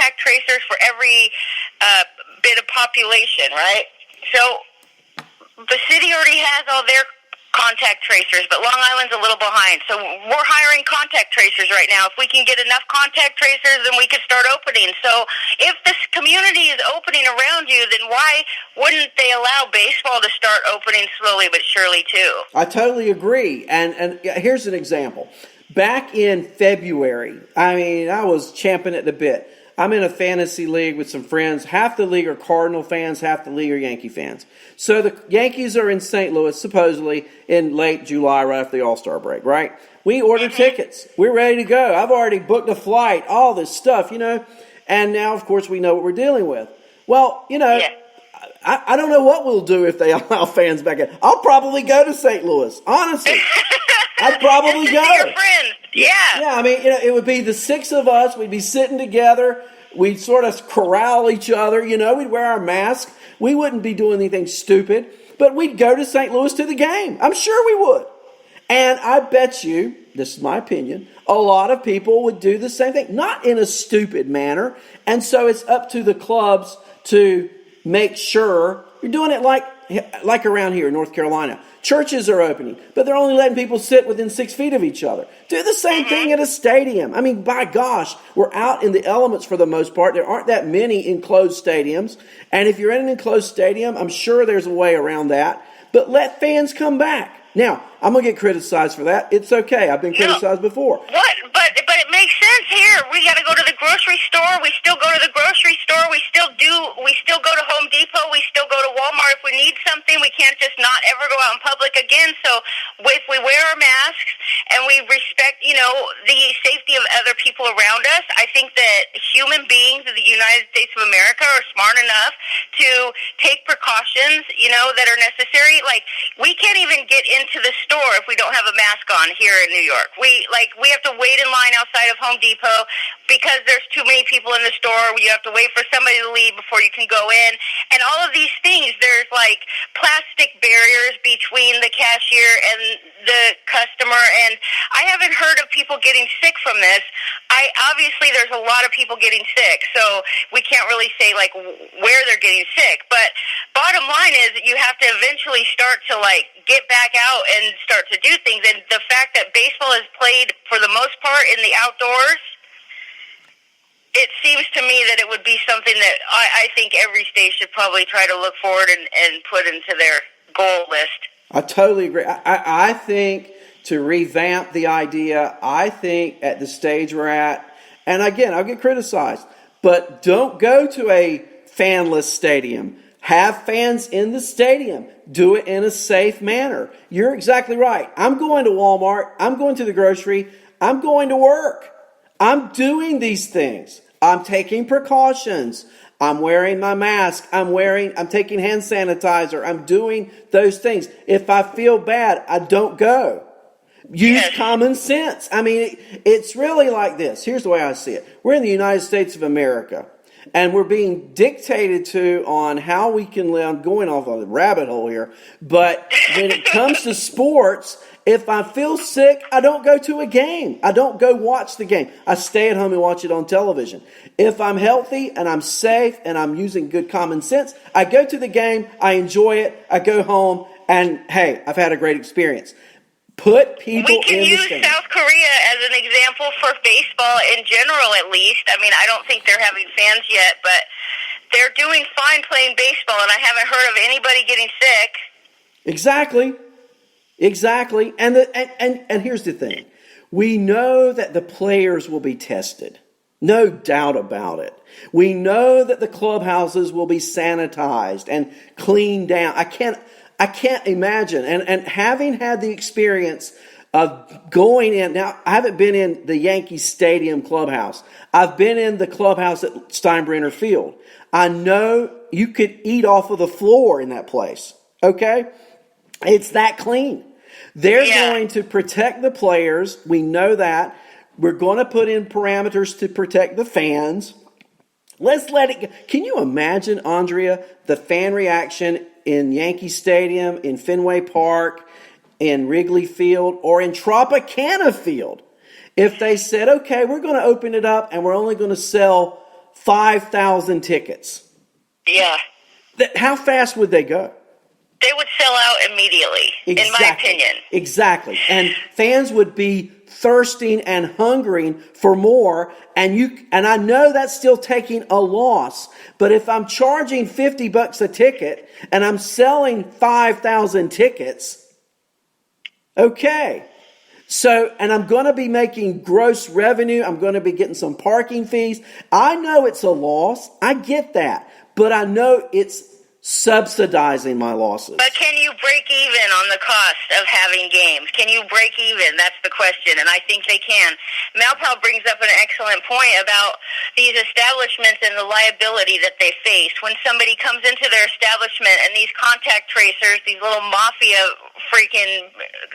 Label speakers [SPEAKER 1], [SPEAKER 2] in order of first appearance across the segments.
[SPEAKER 1] contact tracers for every bit of population, right? So the city already has all their contact tracers, but Long Island's a little behind. So we're hiring contact tracers right now. If we can get enough contact tracers, then we could start opening. So if this community is opening around you, then why wouldn't they allow baseball to start opening slowly but surely too?
[SPEAKER 2] I totally agree. And here's an example. Back in February, I was champing at the bit. I'm in a fantasy league with some friends. Half the league are Cardinal fans, half the league are Yankee fans. So the Yankees are in St. Louis, supposedly, in late July, right after the All-Star break, right? We order tickets. We're ready to go. I've already booked a flight, all this stuff, And now, of course, we know what we're dealing with. Well, I don't know what we'll do if they allow fans back in. I'll probably go to St. Louis, honestly. I'd probably go.
[SPEAKER 1] Your friends. Yeah.
[SPEAKER 2] Yeah, it would be the six of us. We'd be sitting together. We'd sort of corral each other. We'd wear our masks. We wouldn't be doing anything stupid. But we'd go to St. Louis to the game. I'm sure we would. And I bet you, this is my opinion, a lot of people would do the same thing. Not in a stupid manner. And so it's up to the clubs to make sure you're doing it like around here in North Carolina. Churches are opening, but they're only letting people sit within 6 feet of each other. Do the same thing at a stadium. By gosh, we're out in the elements for the most part. There aren't that many enclosed stadiums. And if you're in an enclosed stadium, I'm sure there's a way around that. But let fans come back. Now, I'm going to get criticized for that. It's okay. I've been criticized before.
[SPEAKER 1] What? But it makes sense here. We got to go to the grocery store. We still go to the grocery store. We still go to Home Depot. We still go to Walmart. If we need something, we can't just not ever go out in public again. So if we wear our masks and we respect, the safety of other people around us, I think that human beings in the United States of America are smart enough to take precautions, that are necessary. Like, we can't even get into the store if we don't have a mask on here in New York. We have to wait in line outside of Home Depot because there's too many people in the store. You have to wait for somebody to leave before you can go in. And all of these things, there's plastic barriers between the cashier and the customer. And I haven't heard of people getting sick from this. Obviously there's a lot of people getting sick, so we can't really say where they're getting sick. But bottom line is that you have to eventually start to get back out and start to do things. And the fact that baseball is played for the most part in the outdoors, it seems to me that it would be something that I think every state should probably try to look forward and put into their goal list.
[SPEAKER 2] I totally agree. I think to revamp the idea, I think at the stage we're at, and again, I'll get criticized, but don't go to a fanless stadium. Have fans in the stadium. Do it in a safe manner. You're exactly right. I'm going to Walmart. I'm going to the grocery. I'm going to work. I'm doing these things. I'm taking precautions. I'm wearing my mask. I'm taking hand sanitizer. I'm doing those things. If I feel bad, I don't go. Use common sense. It's really like this. Here's the way I see it. We're in the United States of America. And we're being dictated to on how we can live. I'm going off on a rabbit hole here. But when it comes to sports, if I feel sick, I don't go to a game. I don't go watch the game. I stay at home and watch it on television. If I'm healthy and I'm safe and I'm using good common sense, I go to the game, I enjoy it, I go home, and hey, I've had a great experience. Put people in the stadium.
[SPEAKER 1] We can use South Korea as an example for baseball in general, at least. I don't think they're having fans yet, but they're doing fine playing baseball, and I haven't heard of anybody getting sick.
[SPEAKER 2] Exactly. And here's the thing. We know that the players will be tested. No doubt about it. We know that the clubhouses will be sanitized and cleaned down. I can't imagine. And having had the experience of going in, now I haven't been in the Yankee Stadium clubhouse. I've been in the clubhouse at Steinbrenner Field. I know you could eat off of the floor in that place. Okay? It's that clean. They're going to protect the players. We know that. We're going to put in parameters to protect the fans. Let's let it go. Can you imagine, Andrea, the fan reaction in Yankee Stadium, in Fenway Park, in Wrigley Field, or in Tropicana Field, if they said, okay, we're going to open it up and we're only going to sell 5,000 tickets.
[SPEAKER 1] Yeah.
[SPEAKER 2] How fast would they go?
[SPEAKER 1] They would sell out immediately, in my opinion.
[SPEAKER 2] Exactly. And fans would be thirsting and hungering for more, and I know that's still taking a loss, but if I'm charging $50 a ticket and I'm selling 5,000 tickets, okay. So, and I'm going to be making gross revenue. I'm going to be getting some parking fees. I know it's a loss. I get that, but I know it's subsidizing my losses.
[SPEAKER 1] But can you break even on the cost of having games? Can you break even? That's the question, and I think they can. Malpal brings up an excellent point about these establishments and the liability that they face. When somebody comes into their establishment and these contact tracers, these little mafia freaking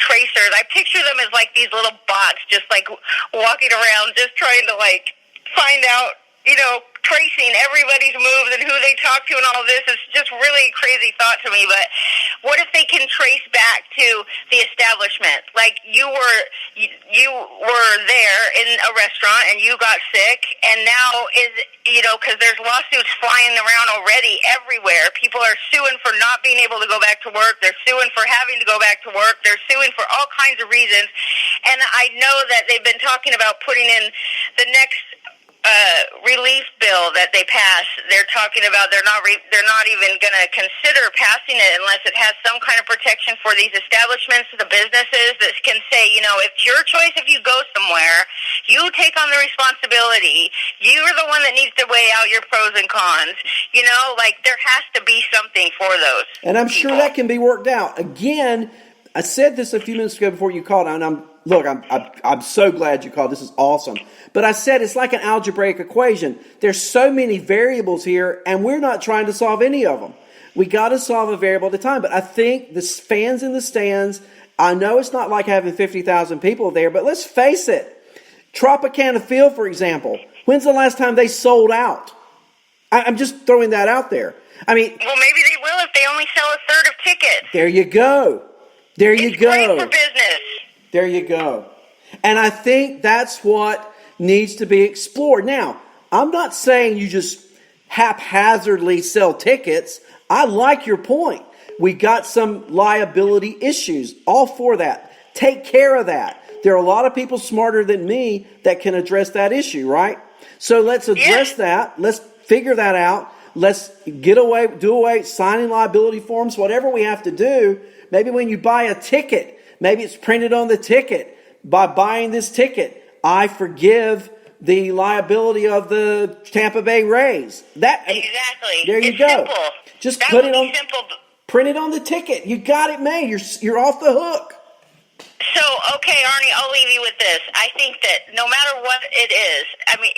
[SPEAKER 1] tracers, I picture them as like these little bots just like walking around just trying to like find out, tracing everybody's moves and who they talk to and all of this. Is just really a crazy thought to me. But what if they can trace back to the establishment? Like you were there in a restaurant and you got sick, and now because there's lawsuits flying around already everywhere. People are suing for not being able to go back to work. They're suing for having to go back to work. They're suing for all kinds of reasons. And I know that they've been talking about putting in the next relief bill that they pass. They're talking about they're not even going to consider passing it unless it has some kind of protection for these establishments, the businesses that can say, it's your choice if you go somewhere. You take on the responsibility. You're the one that needs to weigh out your pros and cons. There has to be something for those.
[SPEAKER 2] And I'm sure that can be worked out. Again, I said this a few minutes ago before you called, and I'm so glad you called. This is awesome. But I said it's like an algebraic equation. There's so many variables here, and we're not trying to solve any of them. We got to solve a variable at a time. But I think the fans in the stands, I know it's not like having 50,000 people there, but let's face it. Tropicana Field, for example, when's the last time they sold out? I'm just throwing that out there. Well,
[SPEAKER 1] maybe they will if they only sell a third of tickets.
[SPEAKER 2] There you go.
[SPEAKER 1] It's great for business.
[SPEAKER 2] There you go. And I think that's what needs to be explored. Now, I'm not saying you just haphazardly sell tickets. I like your point. We got some liability issues. All for that. Take care of that. There are a lot of people smarter than me that can address that issue, right? So let's address that. Let's figure that out. Let's do away, signing liability forms, whatever we have to do. Maybe when you buy a ticket, maybe it's printed on the ticket. By buying this ticket, I forgive the liability of the Tampa Bay Rays.
[SPEAKER 1] Exactly.
[SPEAKER 2] There you go.
[SPEAKER 1] Simple.
[SPEAKER 2] Just
[SPEAKER 1] that
[SPEAKER 2] put it on.
[SPEAKER 1] Simple.
[SPEAKER 2] Print it on the ticket. You got it made. You're off the hook.
[SPEAKER 1] So, okay, Arnie, I'll leave you with this. I think that no matter what it is,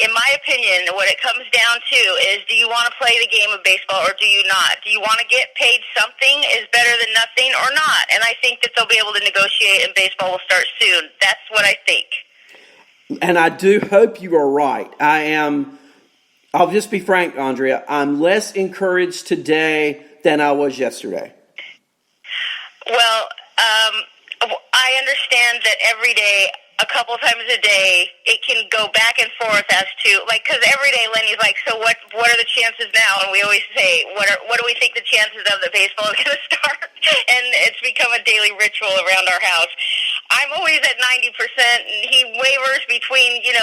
[SPEAKER 1] in my opinion, what it comes down to is, do you want to play the game of baseball or do you not? Do you want to get paid something is better than nothing or not? And I think that they'll be able to negotiate and baseball will start soon. That's what I think.
[SPEAKER 2] And I do hope you are right. I'll just be frank, Andrea, I'm less encouraged today than I was yesterday.
[SPEAKER 1] Well, I understand that every day, a couple times a day, it can go back and forth as to, because every day Lenny's like, so what are the chances now? And we always say, what do we think the chances of that baseball is going to start? And it's become a daily ritual around our house. I'm always at 90%, and he wavers between, 60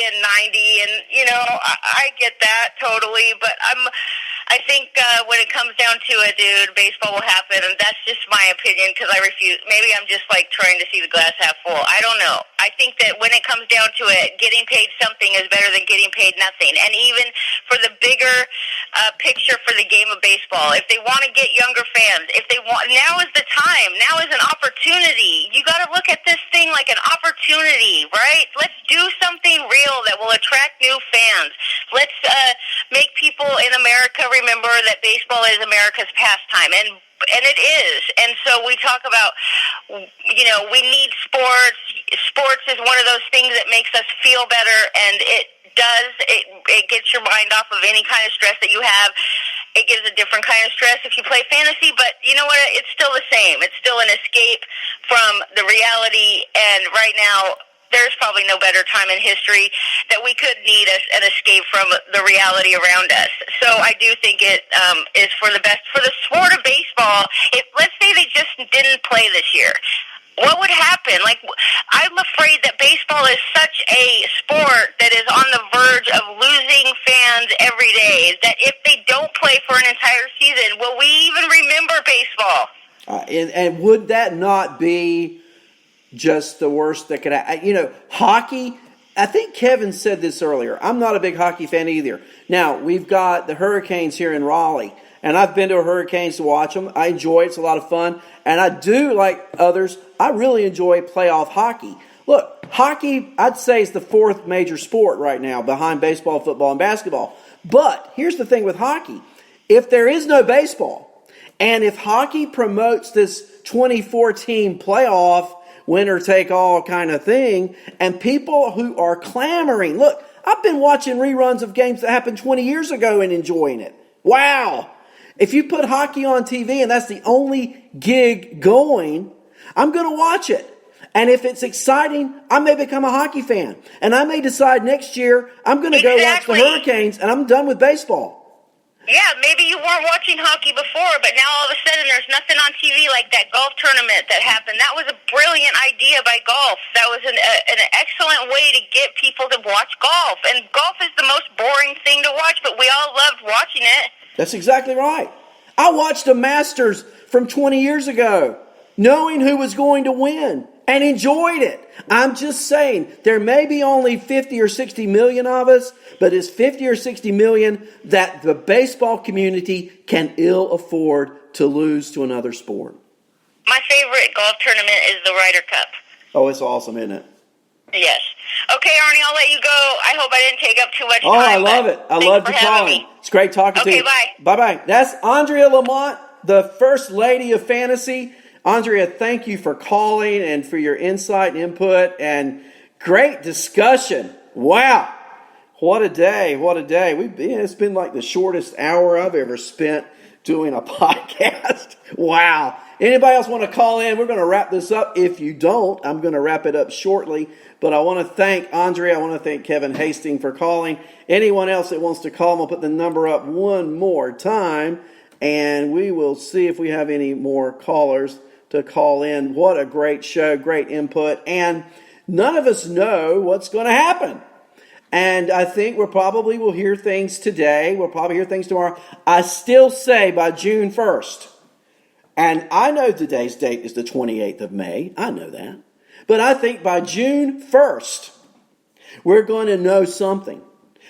[SPEAKER 1] and 90, and, I get that totally, but I think when it comes down to it, dude, baseball will happen, and that's just my opinion because I refuse. Maybe I'm just trying to see the glass half full. I don't know. I think that when it comes down to it, getting paid something is better than getting paid nothing. And even for the bigger picture for the game of baseball, if they want to get younger fans, now is the time. Now is an opportunity. You got to look at this thing like an opportunity, right? Let's do something real that will attract new fans. Let's make people in America remember that baseball is America's pastime, and it is. And so we talk about, we need sports. Sports is one of those things that makes us feel better, and it does. It gets your mind off of any kind of stress that you have. It gives a different kind of stress if you play fantasy, but you know what? It's still the same. It's still an escape from the reality, and right now, there's probably no better time in history that we could need an escape from the reality around us. So I do think it is for the best for the sport of baseball. Let's say they just didn't play this year. What would happen? Like, I'm afraid that baseball is such a sport that is on the verge of losing fans every day, that if they don't play for an entire season, will we even remember baseball?
[SPEAKER 2] And would that not be just the worst that could happen? Hockey, I think Kevin said this earlier. I'm not a big hockey fan either. Now, we've got the Hurricanes here in Raleigh, and I've been to a Hurricanes to watch them. I enjoy it. It's a lot of fun. And I do, like others, I really enjoy playoff hockey. Look, hockey, I'd say, is the fourth major sport right now behind baseball, football, and basketball. But here's the thing with hockey. If there is no baseball, and if hockey promotes this 24-team playoff, winner-take-all kind of thing, and people who are clamoring, look, I've been watching reruns of games that happened 20 years ago and enjoying it. Wow. If you put hockey on TV and that's the only gig going, I'm going to watch it. And if it's exciting, I may become a hockey fan. And I may decide next year I'm going to go watch the Hurricanes and I'm done with baseball.
[SPEAKER 1] Yeah, maybe you weren't watching hockey before, but now all of a sudden there's nothing on TV like that golf tournament that happened. That was a brilliant idea by golf. That was an excellent way to get people to watch golf. And golf is the most boring thing to watch, but we all loved watching it.
[SPEAKER 2] That's exactly right. I watched the Masters from 20 years ago, knowing who was going to win, and enjoyed it. I'm just saying, there may be only 50 or 60 million of us, but it's 50 or 60 million that the baseball community can ill afford to lose to another sport.
[SPEAKER 1] My favorite golf tournament is the Ryder Cup.
[SPEAKER 2] Oh, it's awesome, isn't it?
[SPEAKER 1] Yes. Okay, Arnie, I'll let you go. I hope I didn't take up too much time.
[SPEAKER 2] Oh, I love it. I love you calling. It's great talking to you.
[SPEAKER 1] Okay, bye.
[SPEAKER 2] Bye-bye. That's Andrea Lamont, the First Lady of Fantasy. Andrea, thank you for calling and for your insight and input and great discussion. Wow. What a day. What a day. It's been like the shortest hour I've ever spent doing a podcast. Wow. Anybody else want to call in? We're going to wrap this up. If you don't, I'm going to wrap it up shortly. But I want to thank Andrea. I want to thank Kevin Hastings for calling. Anyone else that wants to call, I'm going to put the number up one more time. And we will see if we have any more callers to call in. What a great show, great input. And none of us know what's going to happen. And I think we probably will hear things today. We'll probably hear things tomorrow. I still say by June 1st. And I know today's date is the 28th of May. I know that. But I think by June 1st, we're going to know something.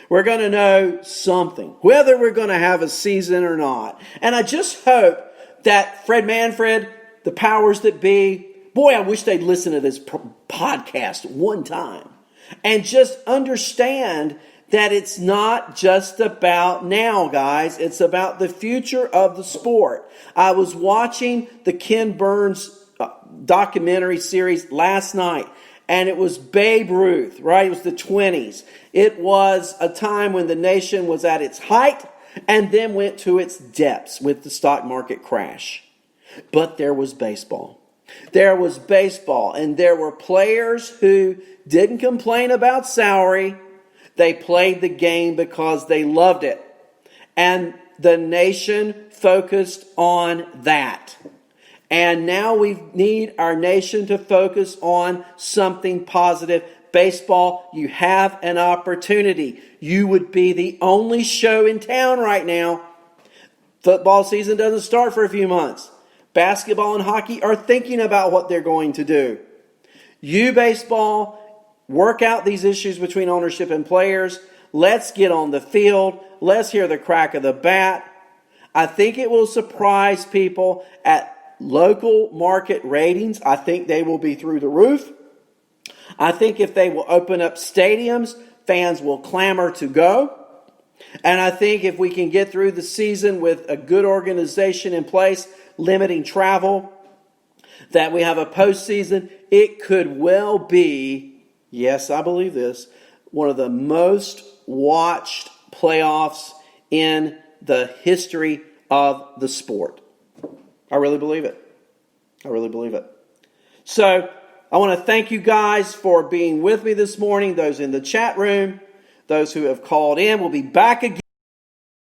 [SPEAKER 2] We're going to know something, whether we're going to have a season or not. And I just hope that Fred Manfred, the powers that be, boy, I wish they'd listen to this podcast one time and just understand that it's not just about now, guys. It's about the future of the sport. I was watching the Ken Burns documentary series last night, and it was Babe Ruth, right? It was the 20s. It was a time when the nation was at its height and then went to its depths with the stock market crash. But there was baseball. There was baseball, and there were players who didn't complain about salary. They played the game because they loved it. And the nation focused on that. And now we need our nation to focus on something positive. Baseball, you have an opportunity. You would be the only show in town right now. Football season doesn't start for a few months. Basketball and hockey are thinking about what they're going to do. You, baseball, work out these issues between ownership and players. Let's get on the field. Let's hear the crack of the bat. I think it will surprise people at local market ratings. I think they will be through the roof. I think if they will open up stadiums, fans will clamor to go. And I think if we can get through the season with a good organization in place, limiting travel, that we have a postseason, it could well be, yes, I believe this, one of the most watched playoffs in the history of the sport. I really believe it. I really believe it. So, I want to thank you guys for being with me this morning, those in the chat room, those who have called in. We'll be back again.